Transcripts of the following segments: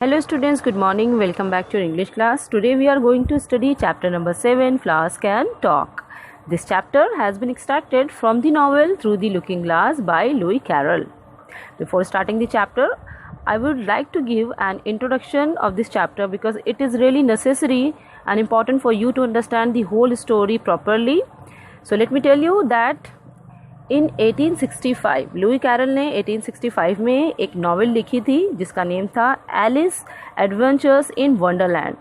Hello students, good morning. Welcome back to your English class. Today we are going to study chapter number 7, Flowers Can Talk. This chapter has been extracted from the novel Through the Looking Glass by Lewis Carroll. Before starting the chapter, I would like to give an introduction of this chapter because it is really necessary and important for you to understand the whole story properly. So let me tell you that in 1865 Lewis Carroll ने 1865 में एक novel लिखी थी जिसका name था Alice adventures in Wonderland.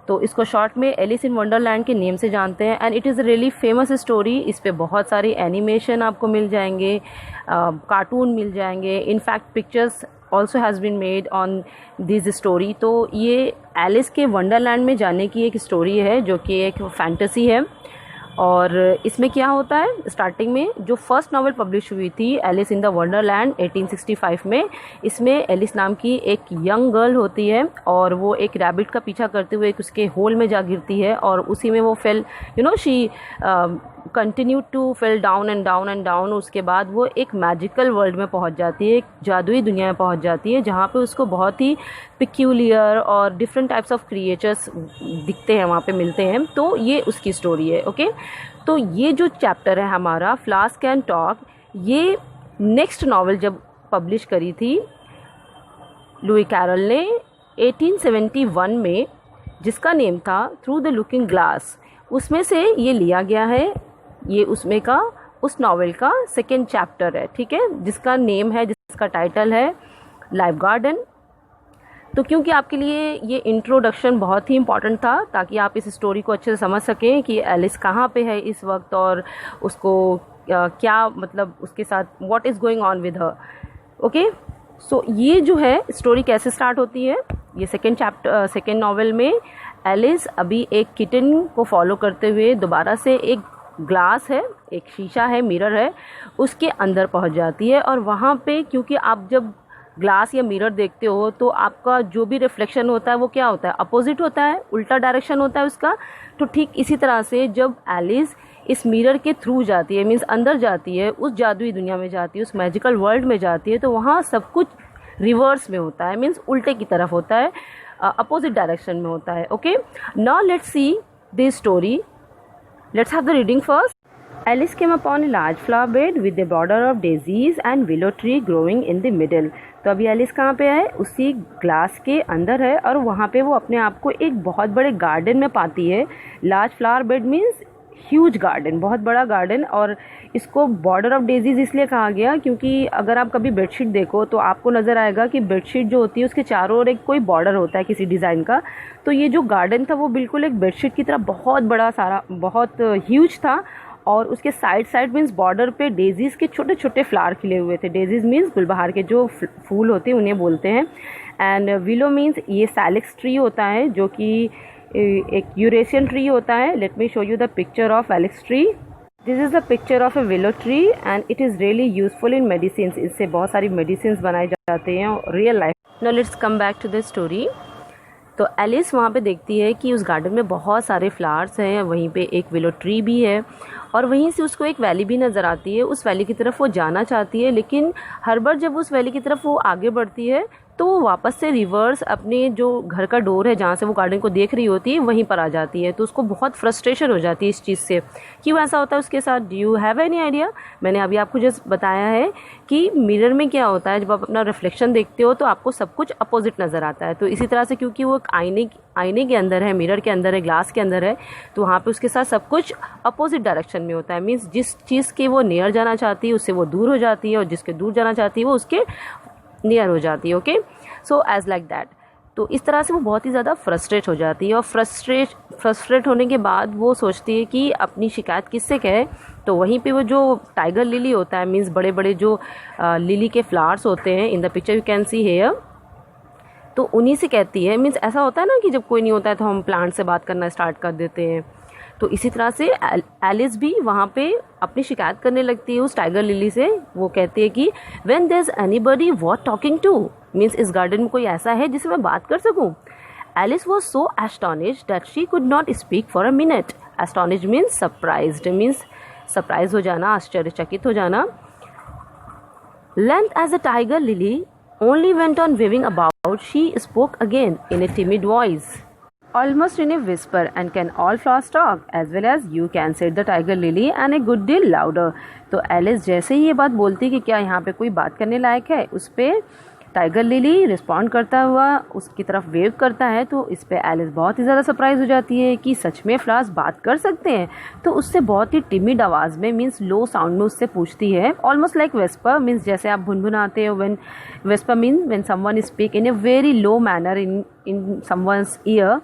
तो इसको short में एलिस इन वंडरलैंड के नेम से जानते हैं and it is a really famous story. इस पे बहुत सारी एनिमेशन आपको मिल जाएंगे, कार्टून मिल जाएंगे, in fact pictures also has been made on this story. तो ये एलिस के वंडरलैंड में जाने की एक स्टोरी है जो कि एक फैंटेसी है। और इसमें क्या होता है, स्टार्टिंग में जो फर्स्ट नॉवेल पब्लिश हुई थी एलिस इन द वंडरलैंड 1865 में, इसमें एलिस नाम की एक यंग गर्ल होती है और वो एक रैबिट का पीछा करते हुए एक उसके होल में जा गिरती है और उसी में वो fell she continue to fell down and down and down. उसके बाद वो एक मैजिकल वर्ल्ड में पहुंच जाती है, एक जादुई दुनिया में पहुंच जाती है जहाँ पे उसको बहुत ही पिक्यूलियर और डिफरेंट टाइप्स ऑफ क्रिएचर्स दिखते हैं, वहाँ पे मिलते हैं। तो ये उसकी स्टोरी है। ओके, तो ये जो चैप्टर है हमारा फ्लावर्स कैन टॉक, ये नेक्स्ट नॉवेल जब पब्लिश करी थी लुई कैरल ने 1871 में, जिसका नेम था थ्रू द लुकिंग ग्लास, उसमें से ये लिया गया है। ये उसमें का उस नॉवेल का सेकेंड चैप्टर है, ठीक है, जिसका नेम है, जिसका टाइटल है लाइफ गार्डन। तो क्योंकि आपके लिए ये इंट्रोडक्शन बहुत ही इम्पॉर्टेंट था ताकि आप इस स्टोरी को अच्छे से समझ सकें कि एलिस कहाँ पे है इस वक्त और उसको क्या मतलब उसके साथ what is going on with her. Okay, so ये जो है स्टोरी कैसे स्टार्ट होती है, ये सेकेंड नॉवेल में एलिस अभी एक किटन को फॉलो करते हुए दोबारा से एक ग्लास है, एक शीशा है, मिरर है, उसके अंदर पहुंच जाती है। और वहाँ पे क्योंकि आप जब ग्लास या मिरर देखते हो तो आपका जो भी रिफ्लेक्शन होता है वो क्या होता है, अपोजिट होता है, उल्टा डायरेक्शन होता है उसका। तो ठीक इसी तरह से जब एलिस इस मिरर के थ्रू जाती है, मीन्स अंदर जाती है, उस जादुई दुनिया में जाती है, उस मैजिकल वर्ल्ड में जाती है, तो वहाँ सब कुछ रिवर्स में होता है, मीन्स उल्टे की तरफ होता है, अपोजिट डायरेक्शन में होता है। Okay, now let's see this story. Let's have the reading first. Alice came upon a large flower bed with a border of daisies and willow tree growing in the middle. तो अभी Alice कहाँ पे है, उसी glass के अंदर है और वहाँ पे वो अपने आप को एक बहुत बड़े गार्डन में पाती है। Large flower bed means huge garden, बहुत बड़ा गार्डन। और इसको बॉर्डर ऑफ डेजीज इसलिए कहा गया क्योंकि अगर आप कभी बेडशीट देखो तो आपको नज़र आएगा कि बेडशीट जो होती है उसके चारों ओर एक कोई बॉर्डर होता है किसी डिज़ाइन का। तो ये जो गार्डन था वो बिल्कुल एक बेडशीट की तरह बहुत बड़ा, सारा बहुत ह्यूज था। और उसके साइड मीन्स बॉर्डर पे डेजीज के छोटे छोटे फ्लावर खिले हुए थे। डेजीज मीन्स गुलबहार के जो फूल होते हैं उन्हें बोलते हैं। एंड विलो मीन्स ये सैलेक्स ट्री होता है जो कि एक यूरेशियन ट्री होता है। Let me show you the picture of Alex tree. This is the picture of a willow tree and it is really useful in medicine. इससे बहुत सारी मेडिसिन बनाए जाते हैं real life. Now let's come back to the story. तो Alice वहाँ पे देखती है कि उस गार्डन में बहुत सारे फ्लावर्स हैं, वहीं पे एक विलो ट्री भी है और वहीं से उसको एक वैली भी नज़र आती है। उस वैली की तरफ वो जाना चाहती है, लेकिन हर बार जब उस वैली की तरफ वो आगे बढ़ती है तो वो वापस से रिवर्स अपने जो घर का डोर है जहाँ से वो गार्डन को देख रही होती है वहीं पर आ जाती है। तो उसको बहुत फ्रस्ट्रेशन हो जाती है इस चीज़ से। क्यों ऐसा होता है उसके साथ, do you have any idea? मैंने अभी आपको जस्ट बताया है कि मिरर में क्या होता है, जब आप अपना रिफ्लेक्शन देखते हो तो आपको सब कुछ अपोजिट नज़र आता है। तो इसी तरह से क्योंकि वो आईने के अंदर है, मिरर के अंदर है, ग्लास के अंदर है, तो वहाँ पे उसके साथ सब कुछ अपोजिट डायरेक्शन में होता है। मीन्स जिस चीज़ के वो नियर जाना चाहती है उससे वो दूर हो जाती है और जिसके दूर जाना चाहती है वो उसके नियर हो जाती है। Okay, so as like that. तो इस तरह से वो बहुत ही ज़्यादा फ्रस्ट्रेट हो जाती है और फ्रस्ट्रेट होने के बाद वो सोचती है कि अपनी शिकायत किससे कहे। तो वहीं पे वो जो टाइगर लिली होता है, मीन्स बड़े बड़े जो लिली के फ्लावर्स होते हैं, in the picture you can see here, तो उन्हीं से कहती है। मीन्स ऐसा होता है ना कि जब कोई नहीं होता है तो हम प्लांट से बात करना स्टार्ट कर देते हैं। तो इसी तरह से एलिस भी वहाँ पे अपनी शिकायत करने लगती है उस टाइगर लिली से। वो कहती है कि when there is anybody worth talking to, means इस गार्डन में कोई ऐसा है जिससे मैं बात कर सकूं। Alice was so astonished that she could not speak for a minute. Astonished means surprised, means surprise हो जाना, आश्चर्यचकित हो जाना। Length as a tiger lily only went on waving about out, she spoke again in a timid voice, almost in a whisper. And can all flowers talk? As well as you can, said the tiger lily, and a good deal louder. तो Alice जैसे ही ये बात बोलती कि क्या यहाँ पे कोई बात करने लायक है, उस पर टाइगर लिली रिस्पॉन्ड करता हुआ उसकी तरफ वेव करता है। तो इस पे एलिस बहुत ही ज़्यादा सरप्राइज हो जाती है कि सच में फ्लावर्स बात कर सकते हैं। तो उससे बहुत ही टिमिड आवाज़ में, मीन्स लो साउंड में उससे पूछती है, ऑलमोस्ट लाइक वेस्पर, मीन्स जैसे आप भुनभुनाते हो when VSEPR means when someone speak in a very low manner in someone's year.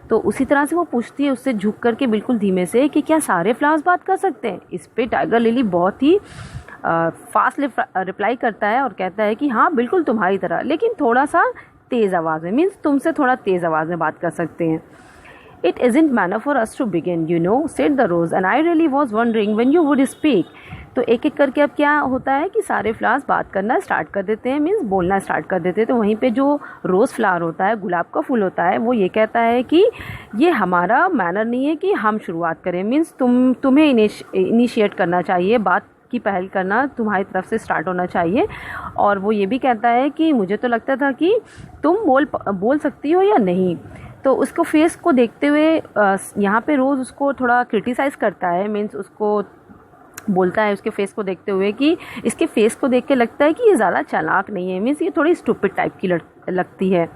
तो उसी तरह से वो पूछती है उससे झुक करके बिल्कुल धीमे से कि क्या सारे फ्लावर्स बात कर सकते हैं। इस पे टाइगर लिली बहुत ही फास्ट रिप्लाई करता है और कहता है कि हाँ बिल्कुल तुम्हारी तरह, लेकिन थोड़ा सा तेज़ आवाज़ में, मीन्स तुमसे थोड़ा तेज़ आवाज़ में बात कर सकते हैं। It isn't manner for us to begin, you know, said the rose, and I really was wondering when you would speak. तो एक एक करके अब क्या होता है कि सारे फ्लावर्स बात करना स्टार्ट कर देते हैं, मीन्स बोलना स्टार्ट कर देते हैं। तो वहीं पे जो रोज़ फ्लावर होता है, गुलाब का फूल होता है, वो ये कहता है कि ये हमारा मैनर नहीं है कि हम शुरुआत करें, मीन्स तुम्हें इनिशिएट करना चाहिए, बात की पहल करना तुम्हारी तरफ से स्टार्ट होना चाहिए। और वो ये भी कहता है कि मुझे तो लगता था कि तुम बोल सकती हो या नहीं। तो उसको फेस को देखते हुए यहाँ पे रोज़ उसको थोड़ा क्रिटिसाइज़ करता है, मीन्स उसको बोलता है उसके फेस को देखते हुए कि इसके फेस को देख के लगता है कि ये ज़्यादा चालाक नहीं है, मीन्स ये थोड़ी स्टूपिड टाइप की लगती है।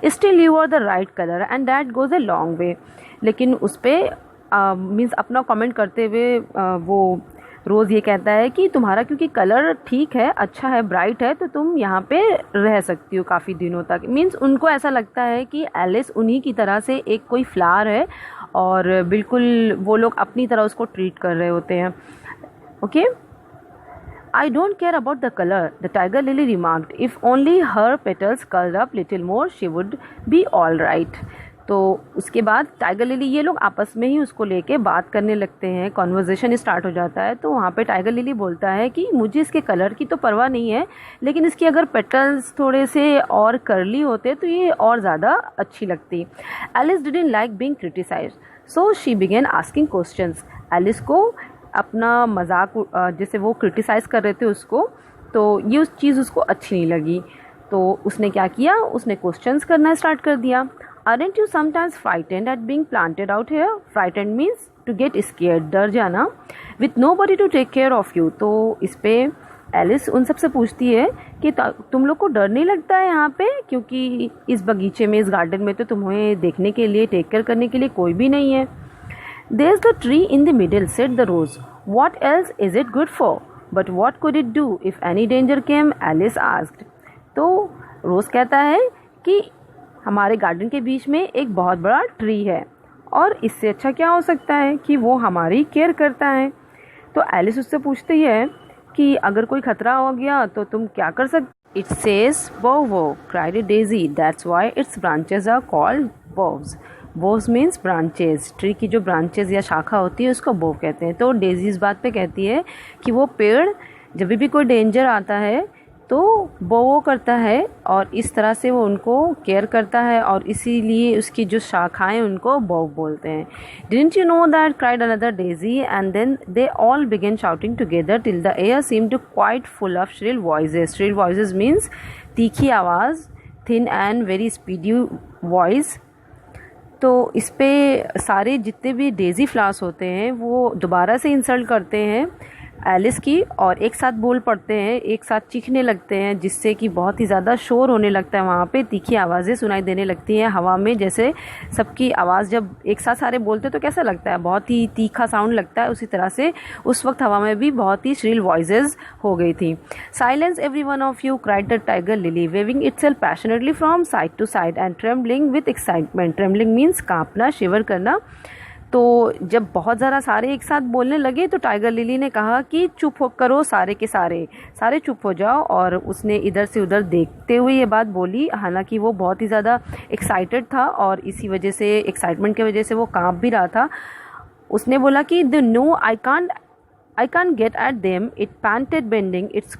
Still you are the right colour and that goes a long way. लेकिन उस पर मीन्स अपना कमेंट करते हुए वो रोज़ ये कहता है कि तुम्हारा क्योंकि कलर ठीक है, अच्छा है, ब्राइट है, तो तुम यहाँ पे रह सकती हो काफ़ी दिनों तक। मीन्स उनको ऐसा लगता है कि एलिस उन्हीं की तरह से एक कोई फ्लावर है और बिल्कुल वो लोग अपनी तरह उसको ट्रीट कर रहे होते हैं। Okay, I don't care about the color, the tiger lily remarked. If only her petals curled up little more, she would be all right. तो उसके बाद टाइगर लिली ये लोग आपस में ही उसको लेके बात करने लगते हैं, कॉन्वर्जेशन स्टार्ट हो जाता है। तो वहाँ पे टाइगर लिली बोलता है कि मुझे इसके कलर की तो परवाह नहीं है, लेकिन इसकी अगर पेटल्स थोड़े से और कर्ली होते तो ये और ज़्यादा अच्छी लगती। Alice didn't like being criticised, so she began asking questions. Alice को अपना मजाक, जैसे वो क्रिटिसाइज़ कर रहे थे उसको, तो ये उस चीज़ उसको अच्छी नहीं लगी। तो उसने क्या किया, उसने क्वेश्चंस करना स्टार्ट कर दिया। Aren't you sometimes frightened at being planted out here? Frightened means to get scared, डर जाना, with nobody to take care of you. तो इस पे एलिस उन सबसे पूछती है कि तुम लोग को डर नहीं लगता है यहाँ पे, क्योंकि इस बगीचे में, इस गार्डन में तो तुम्हें देखने के लिए, टेक केयर करने के लिए कोई भी नहीं है। There's the tree in the middle, said the rose. What else is it good for? But what could it do if any danger came? Alice asked. तो रोज़ कहता है कि हमारे गार्डन के बीच में एक बहुत बड़ा ट्री है और इससे अच्छा क्या हो सकता है कि वो हमारी केयर करता है। तो एलिस उससे पूछती है कि अगर कोई खतरा हो गया तो तुम क्या कर सकते। इट सेज वो cried daisy, that's why its branches are called boughs. Boughs means branches, tree की जो ब्रांचेस या शाखा होती है उसको बोव कहते हैं। तो डेजी इस बात पे कहती है कि वो पेड़ जब भी कोई डेंजर आता है तो वो करता है और इस तरह से वो उनको केयर करता है और इसीलिए उसकी जो शाखाएं उनको बोव बोलते हैं। Didn't you know that? cried another daisy, and then they all began shouting together till the air seemed quite full of shrill voices. Shrill voices means तीखी आवाज़, thin and very speedy voice। तो इस पे सारे जितने भी Daisy flowers होते हैं वो दोबारा से इंसल्ट करते हैं एलिस की और एक साथ बोल पड़ते हैं, एक साथ चीखने लगते हैं, जिससे कि बहुत ही ज़्यादा शोर होने लगता है। वहाँ पे तीखी आवाज़ें सुनाई देने लगती हैं हवा में, जैसे सबकी आवाज़ जब एक साथ सारे बोलते हैं तो कैसा लगता है, बहुत ही तीखा साउंड लगता है। उसी तरह से उस वक्त हवा में भी बहुत ही श्रील वॉइसेस हो गई थी। Silence every one of you, cried the tiger lily, waving itself passionately from side to side and trembling with excitement. Trembling means कांपना, शिवर करना। तो जब बहुत ज़्यादा सारे एक साथ बोलने लगे तो टाइगर लिली ने कहा कि चुप हो करो, सारे के सारे चुप हो जाओ। और उसने इधर से उधर देखते हुए ये बात बोली, हालांकि वो बहुत ही ज़्यादा एक्साइटेड था और इसी वजह से, एक्साइटमेंट की वजह से वो कांप भी रहा था। उसने बोला कि the no I can't get at them, it panted bending its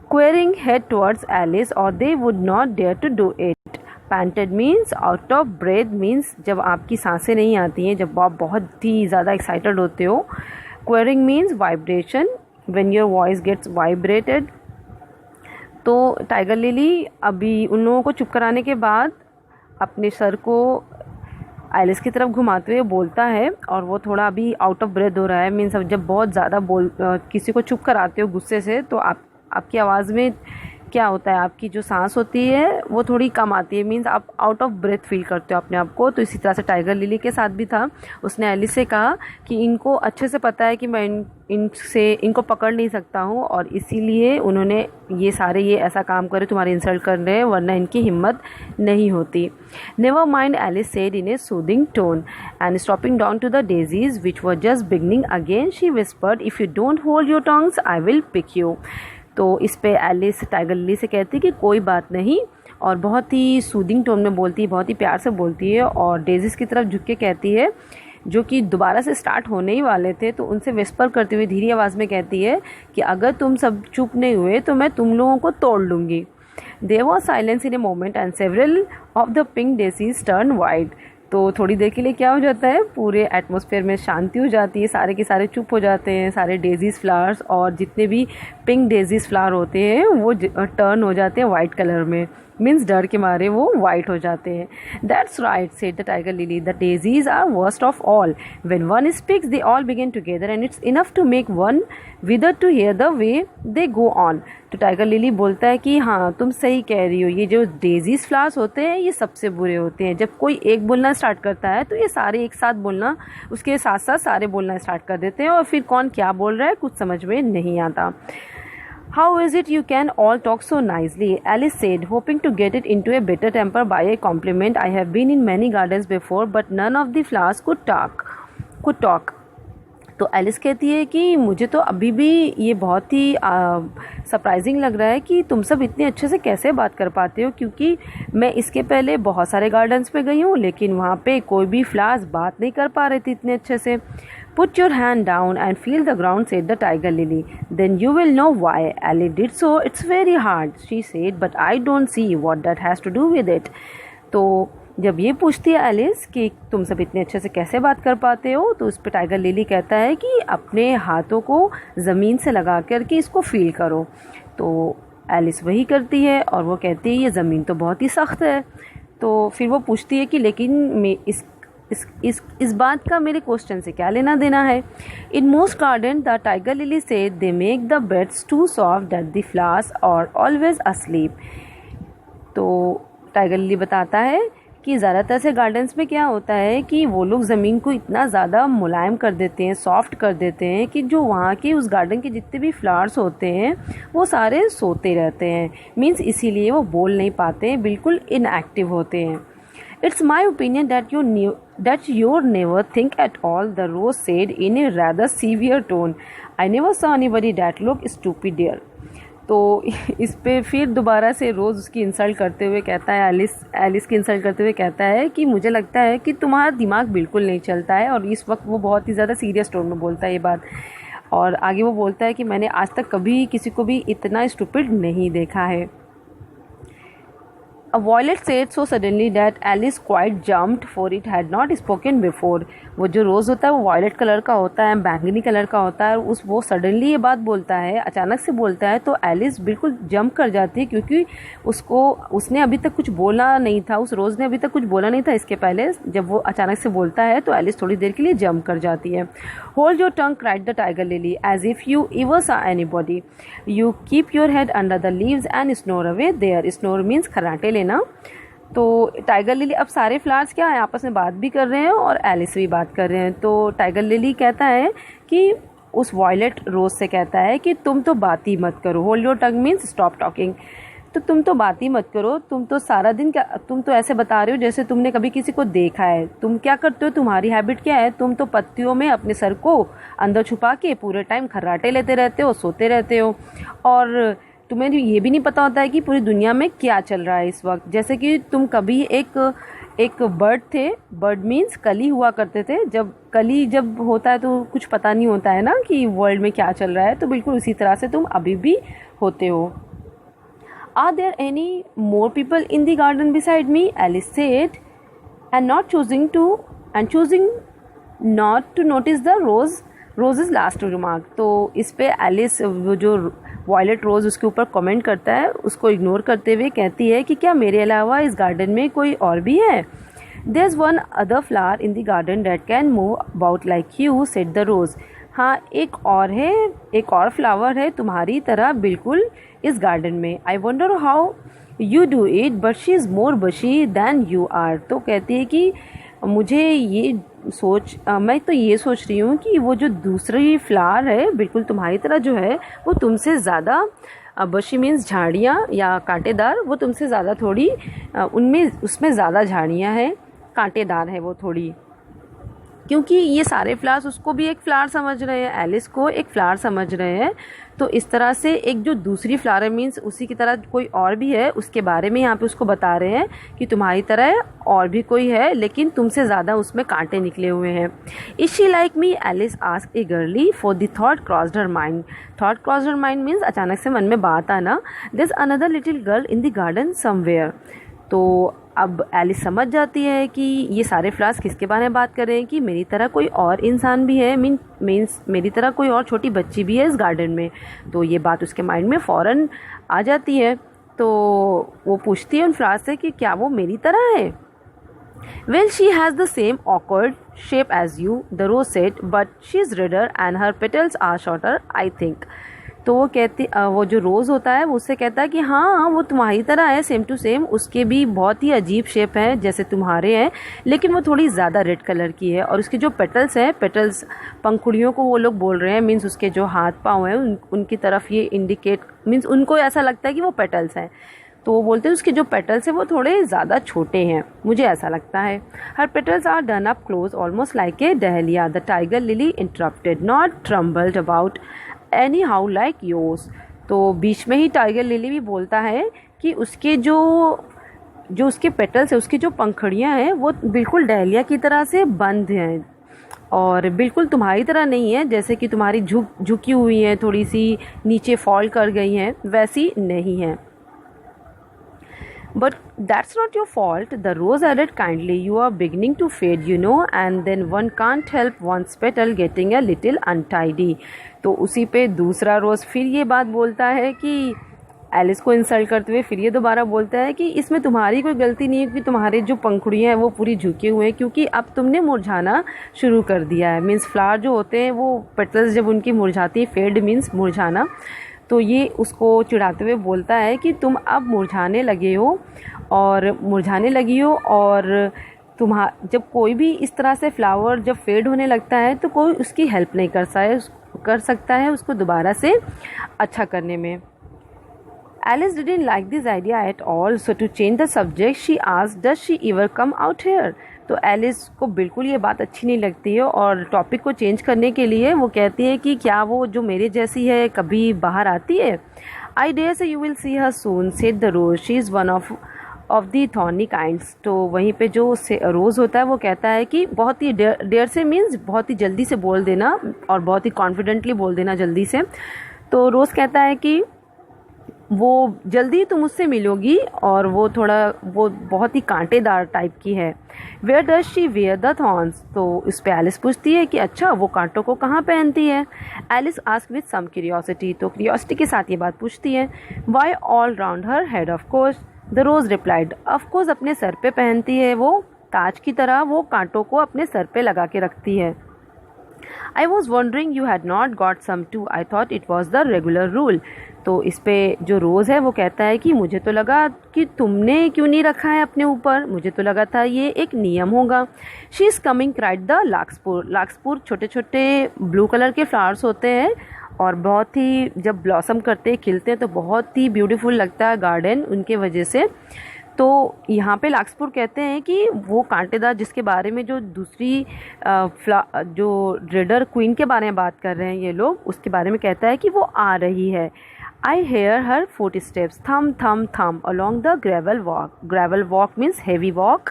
queering head towards Alice or they would not dare to do it. Panted means out of breath, means जब आपकी सांसें नहीं आती हैं, जब आप बहुत ही ज़्यादा एक्साइटेड होते हो। Queering means vibration, when your voice gets vibrated। तो टाइगर लिली अभी उन लोगों को चुप कराने के बाद अपने सर को एलिस की तरफ घुमाते हुए बोलता है, और वो थोड़ा अभी आउट ऑफ ब्रेथ हो रहा है। मीन्स जब बहुत ज़्यादा किसी को चुप कराते हो गुस्से से तो आपकी आवाज़ में क्या होता है, आपकी जो सांस होती है वो थोड़ी कम आती है। मीन्स आप आउट ऑफ ब्रेथ फील करते हो अपने आप को। तो इसी तरह से टाइगर लिली के साथ भी था। उसने एलिस से कहा कि इनको अच्छे से पता है कि मैं इनको पकड़ नहीं सकता हूँ, और इसीलिए उन्होंने ये ऐसा काम करे, तुम्हारे इंसल्ट कर रहे हैं, वरना इनकी हिम्मत नहीं होती। Never mind, Alice said in a soothing tone, and stopping down to the daisies which were just beginning again she whispered, if you don't hold your tongues I will pick you. तो इस पे Alice tiger lily से कहती कि कोई बात नहीं, और बहुत ही सूदिंग टोन में बोलती है, बहुत ही प्यार से बोलती है, और डेजिस की तरफ झुक के कहती है, जो कि दोबारा से स्टार्ट होने ही वाले थे, तो उनसे विस्पर करते हुए धीरे आवाज़ में कहती है कि अगर तुम सब चुप नहीं हुए तो मैं तुम लोगों को तोड़ लूँगी। There was silence in a moment and several of the pink daisies turn white. तो थोड़ी देर के लिए क्या हो जाता है, पूरे एटमॉस्फेयर में शांति हो जाती है, सारे के सारे चुप हो जाते हैं, सारे डेजीज फ्लावर्स और जितने भी पिंक डेजीज फ्लावर होते हैं वो टर्न हो जाते हैं वाइट कलर में। मीन्स डर के मारे वो वाइट हो जाते हैं। That's right said the tiger lily, the daisies are worst of all, when one speaks they all begin together and it's enough to make one wither to hear the way they go on. तो tiger lily बोलता है कि हाँ तुम सही कह रही हो, ये जो डेजीज फ्लावर्स होते हैं ये सबसे बुरे होते हैं। जब कोई एक बोलना स्टार्ट करता है तो ये सारे एक साथ बोलना, उसके साथ साथ सारे बोलना स्टार्ट कर देते हैं, और फिर कौन क्या बोल रहा है कुछ समझ में नहीं आता। How is it you can all talk so nicely? Alice said, hoping to get it into a better temper by a compliment. I have been in many gardens before, but none of the flowers could talk. तो Alice कहती है कि मुझे तो अभी भी ये बहुत ही सरप्राइजिंग लग रहा है कि तुम सब इतने अच्छे से कैसे बात कर पाते हो, क्योंकि मैं इसके पहले बहुत सारे गार्डन्स में गई हूँ, लेकिन वहाँ पे कोई भी फ्लावर्स बात नहीं कर पा रहे थे इतने अच्छे से। Put your hand down and feel the ground, said the tiger lily. Then you will know why. Alice did so. It's very hard, she said, but I don't see what that has to do with it. तो जब ये पूछती है Alice कि तुम सब इतने अच्छे से कैसे बात कर पाते हो, तो उस पर टाइगर लिली कहता है कि अपने हाथों को ज़मीन से लगा कर के इसको फील करो। तो एलिस वही करती है और वो कहती है ये ज़मीन तो बहुत ही सख्त है। तो फिर वो पूछती है कि लेकिन मैं इस बात का मेरे क्वेश्चन से क्या लेना देना है। In most garden the tiger lily said they make the beds too soft that the flowers are always asleep. तो टाइगर लिली बताता है कि ज़्यादातर से गार्डन्स में क्या होता है कि वो लोग ज़मीन को इतना ज़्यादा मुलायम कर देते हैं, सॉफ्ट कर देते हैं कि जो वहाँ के उस गार्डन के जितने भी फ्लावर्स होते हैं वो सारे सोते रहते हैं। मीन्स इसीलिए वो बोल नहीं पाते हैं, बिल्कुल इनएक्टिव होते हैं। It's my opinion that you never think at all, the rose said in a rather severe tone. I never saw anybody that looked stupid there. तो इस पे फिर दोबारा से रोज़ उसकी इंसल्ट करते हुए कहता है, एलिस की इंसल्ट करते हुए कहता है कि मुझे लगता है कि तुम्हारा दिमाग बिल्कुल नहीं चलता है। और इस वक्त वो बहुत ही ज़्यादा सीरियस टोन में बोलता है ये बात। और आगे वो बोलता है कि मैंने आज तक कभी किसी को भी इतना स्टूपिड नहीं देखा है। A violet said so suddenly that Alice quite jumped, for it had not spoken before. वो जो रोज़ होता है वो वायलेट कलर का होता है, बैंगनी कलर का होता है, और वो सडनली ये बात बोलता है, अचानक से बोलता है, तो एलिस बिल्कुल जंप कर जाती है, क्योंकि उसने अभी तक कुछ बोला नहीं था, उस रोज़ ने अभी तक कुछ बोला नहीं था इसके पहले। जब वो अचानक से बोलता है तो एलिस थोड़ी देर के लिए जंप कर जाती है। Hold your tongue, cried the tiger lily, as if you ever saw anybody, you keep your head under the leaves and snore away there. Snore means खर्राटे लेना। तो टाइगर लिली, अब सारे फ्लावर्स क्या है आपस में बात भी कर रहे हैं और एलिस भी बात कर रहे हैं। तो टाइगर लिली कहता है कि उस वॉयलेट रोज़ से कहता है कि तुम तो बात ही मत करो। Hold your tongue means stop talking. तो तुम तो बात ही मत करो, तुम तो सारा दिन तुम तो ऐसे बता रहे हो जैसे तुमने कभी किसी को देखा है। तुम क्या करते हो, तुम्हारी हैबिट क्या है, तुम तो पत्तियों में अपने सर को अंदर छुपा के पूरे टाइम खर्राटे लेते रहते हो, सोते रहते हो, और तुम्हें ये भी नहीं पता होता है कि पूरी दुनिया में क्या चल रहा है इस वक्त। जैसे कि तुम कभी एक बर्ड थे, बर्ड मीन्स कली हुआ करते थे। जब होता है तो कुछ पता नहीं होता है ना कि वर्ल्ड में क्या चल रहा है, तो बिल्कुल उसी तरह से तुम अभी भी होते हो। Are there any more people in the garden beside me? Alice said, and choosing not to notice the rose's last remark. तो इस पे एलिस वो जो वॉयलेट रोज़ उसके ऊपर कमेंट करता है, उसको इग्नोर करते हुए कहती है कि क्या मेरे अलावा इस गार्डन में कोई और भी है? There's one other flower in the garden that can move about like you, said the rose. हाँ, एक और है, एक और फ्लावर है तुम्हारी तरह बिल्कुल इस गार्डन में. I wonder how you do it, but she is more bushy than you are. तो कहती है कि मुझे ये मैं तो ये सोच रही हूँ कि वो जो दूसरी फ्लावर है बिल्कुल तुम्हारी तरह जो है वो तुमसे ज़्यादा बशी मीन्स झाड़ियाँ या कांटेदार, वो तुमसे ज़्यादा थोड़ी उसमें ज़्यादा झाड़ियाँ हैं, कांटेदार है वो थोड़ी. क्योंकि ये सारे फ्लावर्स उसको भी एक फ्लावर समझ रहे हैं, एलिस को एक फ्लावर समझ रहे हैं. तो इस तरह से एक जो दूसरी फ्लावर मीन्स उसी की तरह कोई और भी है, उसके बारे में यहाँ पे उसको बता रहे हैं कि तुम्हारी तरह और भी कोई है लेकिन तुमसे ज़्यादा उसमें कांटे निकले हुए हैं. Is she like me, Alice asked eagerly, for the thought crossed her mind. Thought crossed her mind means अचानक से मन में बात आना. There is another little girl in the garden somewhere. तो अब एलिस समझ जाती है कि ये सारे फ्लावर्स किसके बारे में बात कर रहे हैं, कि मेरी तरह कोई और इंसान भी है, मीन्स मेरी तरह कोई और छोटी बच्ची भी है इस गार्डन में. तो ये बात उसके माइंड में फ़ौरन आ जाती है. तो वो पूछती है उन फ्लावर्स से कि क्या वो मेरी तरह है. Well, she has the same awkward shape as you, the rose said, but she's redder and her petals are shorter, I think. तो वो जो रोज़ होता है वो उससे कहता है कि हाँ वो तुम्हारी तरह है, सेम टू सेम, उसके भी बहुत ही अजीब शेप है जैसे तुम्हारे हैं, लेकिन वो थोड़ी ज़्यादा रेड कलर की है. और उसके जो पेटल्स हैं, पेटल्स पंखुड़ियों को वो लोग बोल रहे हैं, मीन्स उसके जो हाथ पाँव हैं उनकी तरफ ये इंडिकेट, मीन्स उनको ऐसा लगता है कि वो पेटल्स हैं. तो वो बोलते हैं उसके जो पेटल्स हैं वो थोड़े ज़्यादा छोटे हैं, मुझे ऐसा लगता है. Her petals are done up close almost like a dahlia. The tiger lily interrupted, not tumbled about anyhow like yours. तो बीच में ही टाइगर लिली भी बोलता है कि उसके जो उसके पेटल्स है, उसकी जो पंखुड़ियाँ हैं वो बिल्कुल डहलिया की तरह से बंद हैं और बिल्कुल तुम्हारी तरह नहीं है, जैसे कि तुम्हारी झुकी हुई हैं, थोड़ी सी नीचे फॉल कर गई हैं, वैसी नहीं है. But that's not your fault, the rose added kindly. You are beginning to fade, you know, and then one can't help one's petal getting a little untidy. तो उसी पे दूसरा रोज़ फिर ये बात बोलता है कि एलिस को इंसल्ट करते हुए फिर ये दोबारा बोलता है कि इसमें तुम्हारी कोई गलती नहीं है कि तुम्हारे जो पंखुड़ियाँ हैं वो पूरी झुके हुए हैं, क्योंकि अब तुमने मुरझाना शुरू कर दिया है. मीन्स फ्लावर जो होते हैं वो पेटल्स जब उनकी मुरझाती है, फेड मीन्स मुरझाना, तो ये उसको चिढ़ाते हुए बोलता है कि तुम अब मुरझाने लगी हो और जब कोई भी इस तरह से फ्लावर जब फेड होने लगता है तो कोई उसकी हेल्प नहीं कर सकता है उसको दोबारा से अच्छा करने में. Alice didn't like this idea at all, so to change the subject she asked, does she ever come out here? तो एलिस को बिल्कुल ये बात अच्छी नहीं लगती है और टॉपिक को चेंज करने के लिए वो कहती है कि क्या वो जो मेरे जैसी है कभी बाहर आती है. I dare say you will see her soon, said the rose. She is one of the thorny kinds. तो वहीं पे जो रोज़ होता है वो कहता है कि बहुत ही देर से मीन्स बहुत ही जल्दी से बोल देना और बहुत ही कॉन्फिडेंटली बोल देना जल्दी से. तो रोज़ कहता है कि वो जल्दी तुम उससे मिलोगी और वो बहुत ही कांटेदार टाइप की है. Where does she wear the thorns. तो इस पे एलिस पूछती है कि अच्छा वो कांटों को कहाँ पहनती है. Alice ask with some curiosity. तो क्यूरियोसिटी के साथ ये बात पूछती है. Why all round her head of course. The rose replied, of course अपने सर पे पहनती है, वो ताज की तरह वो कांटों को अपने सर पे लगा के रखती है. I was wondering you had not got some too. I thought it was the regular rule. तो इस पे जो रोज़ है वो कहता है कि मुझे तो लगा कि तुमने क्यों नहीं रखा है अपने ऊपर, मुझे तो लगा था ये एक नियम होगा. She is coming, cried the larkspur. larkspur छोटे छोटे ब्लू कलर के फ्लावर्स होते हैं और बहुत ही जब ब्लॉसम करते हैं, खिलते हैं तो बहुत ही ब्यूटीफुल लगता है गार्डन उनके वजह से. तो यहाँ पे लार्कस्पुर कहते हैं कि वो कांटेदार जिसके बारे में जो दूसरी जो रेडर क्वीन के बारे में बात कर रहे हैं ये लोग, उसके बारे में कहता है कि वो आ रही है. आई हेयर हर फुट स्टेप्स थम थम थम along the gravel walk. Gravel walk means heavy walk.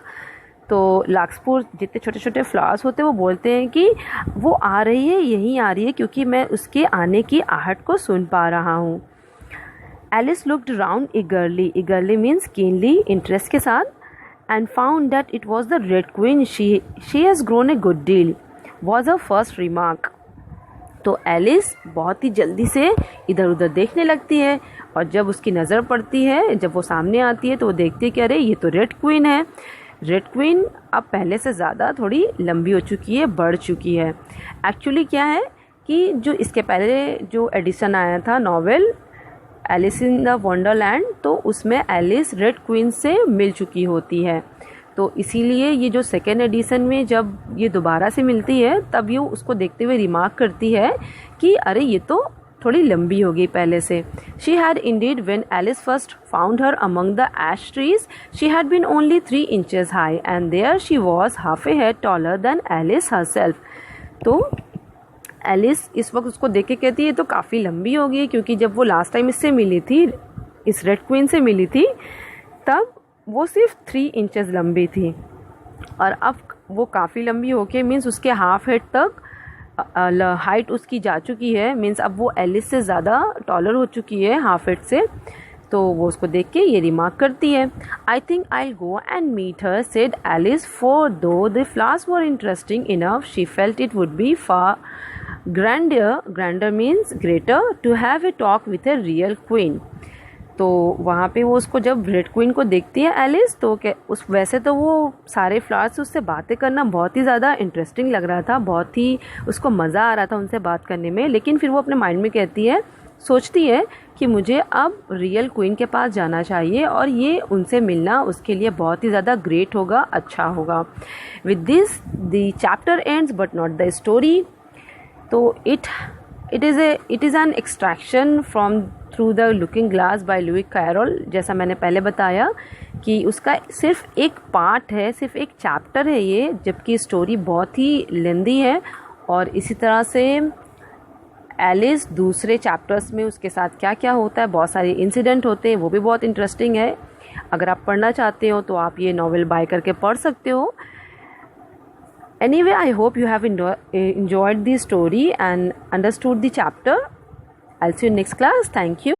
तो लार्कस्पुर जितने छोटे छोटे फ्लावर्स होते हैं वो बोलते हैं कि वो आ रही है, यहीं आ रही है क्योंकि मैं उसके आने की आहट को सुन पा रहा हूँ. Alice looked round eagerly. Eagerly means keenly, interest के साथ, and found that it was the Red Queen. She has grown a good deal, was her first remark. तो एलिस बहुत ही जल्दी से इधर उधर देखने लगती है और जब उसकी नज़र पड़ती है, जब वो सामने आती है तो वो देखती है कि अरे ये तो रेड क्वीन है। रेड क्वीन अब पहले से ज़्यादा थोड़ी लंबी हो चुकी है, बढ़ चुकी है। एक्चुअली क्या है कि जो इसके पहले जो एडिशन आया था novel Alice in the wonderland, तो उसमें एलिस रेड क्वीन से मिल चुकी होती है। तो इसीलिए ये जो सेकेंड एडिशन में जब ये दोबारा से मिलती है तब ये उसको देखते हुए रिमार्क करती है कि अरे ये तो थोड़ी लंबी हो गई पहले से। She had indeed when Alice first found her among the ash trees she had been only 3 inches high and there she was half a head taller than Alice herself. तो एलिस इस वक्त उसको देख के कहती है तो काफ़ी लंबी हो गई, क्योंकि जब वो लास्ट टाइम इससे मिली थी, इस रेड क्वीन से मिली थी, तब वो सिर्फ 3 इंचेस लंबी थी और अब वो काफ़ी लंबी होके मीन्स उसके हाफ हेड तक हाइट उसकी जा चुकी है। मीन्स अब वो एलिस से ज़्यादा टॉलर हो चुकी है हाफ हेड से। तो वो उसको देख के ये रिमार्क करती है। I think I go and meet her said Alice, for though the flowers were interesting enough she felt it would be far grander means greater to have a talk with a real queen. तो वहाँ पे वो उसको जब red queen को देखती है Alice, तो उस वैसे तो वो सारे फ्लावर्स से उससे बातें करना बहुत ही ज़्यादा इंटरेस्टिंग लग रहा था, बहुत ही उसको मज़ा आ रहा था उनसे बात करने में। लेकिन फिर वो अपने माइंड में कहती है, सोचती है कि मुझे अब रियल क्वीन के पास जाना चाहिए और ये उनसे मिलना उसके लिए बहुत ही ज़्यादा ग्रेट होगा, अच्छा होगा। With this the chapter ends but not the story. तो it is an extraction from through the looking glass by Lewis Carroll. जैसा मैंने पहले बताया कि उसका सिर्फ एक पार्ट है, सिर्फ एक चैप्टर है ये, जबकि स्टोरी बहुत ही लेंदी है। और इसी तरह से एलिस दूसरे चैप्टर्स में उसके साथ क्या क्या होता है, बहुत सारे इंसिडेंट होते हैं, वो भी बहुत इंटरेस्टिंग है। अगर आप पढ़ना चाहते हो तो आप ये नॉवेल बाय करके पढ़ सकते हो। Anyway, I hope you have enjoyed the story and understood the chapter. I'll see you next class. Thank you.